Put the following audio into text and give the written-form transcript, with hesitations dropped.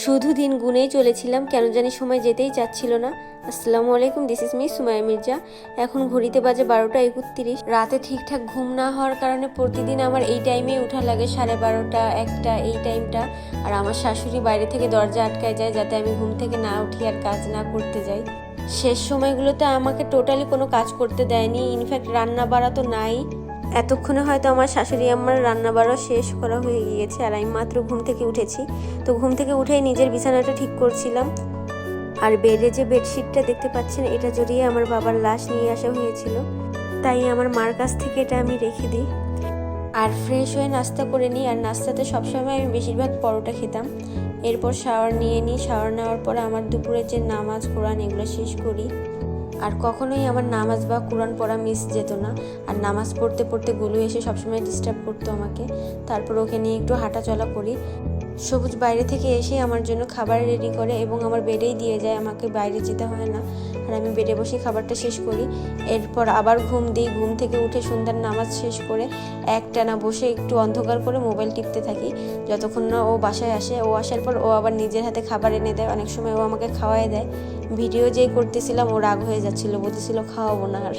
শুধু দিন গুনেই চলেছিলাম, কেন জানি সময় যেতেই চাচ্ছিল না। আসসালামু আলাইকুম, this is me Sumaiya Mirza. এখন ঘড়িতে বাজে 12টা 31। রাতে ঠিকঠাক ঘুম না হওয়ার কারণে প্রতিদিন আমার এই টাইমে উঠা লাগে, 12:30 1টা এই টাইমটা। আর আমার শাশুড়ি বাইরে থেকে দরজা আটকায় যায় যাতে আমি ঘুম থেকে না উঠি আর কাজ না করতে যাই। শেষ সময়গুলোতে আমাকে টোটালি কোনো কাজ করতে দেয়নি, ইনফ্যাক্ট রান্না বাড়া তো নাই। এতক্ষণে হয়তো আমার শাশুড়ি আমার রান্না বাড়া শেষ করা হয়ে গিয়েছে আর আমি মাত্র ঘুম থেকে উঠেছি। তো ঘুম থেকে উঠেই নিজের বিছানাটা ঠিক করছিলাম। আর বেডে যে বেডশিটটা দেখতে পাচ্ছেন, এটা জড়িয়ে আমার বাবার লাশ নিয়ে আসা হয়েছিল, তাই আমার মার কাছ থেকে এটা আমি রেখে দিই। আর ফ্রেশ হয়ে নাস্তা করে নিই। আর নাস্তাতে সবসময় আমি বেশিরভাগ পরোটা খেতাম। এরপর শাওয়ার নিয়ে নিই। শাওয়ার নেওয়ার পরে আমার দুপুরের যে নামাজ কোরআন এগুলো শেষ করি। আর কখনোই আমার নামাজ বা কোরআন পড়া মিস যেত না। আর নামাজ পড়তে পড়তে গুলু এসে সবসময় ডিস্টার্ব করতো আমাকে। তারপর ওকে নিয়ে একটু হাঁটা চলা করি। সবুজ বাইরে থেকে এসে আমার জন্য খাবার রেডি করে এবং আমার বেডেই দিয়ে যায়, আমাকে বাইরে যেতে হয় না। আর আমি বেডে বসে খাবারটা শেষ করি। এরপর আবার ঘুম দিই। ঘুম থেকে উঠে সন্ধ্যার নামাজ শেষ করে একটানা বসে একটু অন্ধকার করে মোবাইল টিপতে থাকি যতক্ষণ না ও বাসায় আসে। ও আসার পর ও আবার নিজের হাতে খাবার এনে দেয়, অনেক সময় ও আমাকে খাওয়াই দেয়। ভিডিও যেই করতেছিলাম ও রাগ হয়ে যাচ্ছিল, বলতেছিল খাওয়াবো না আর।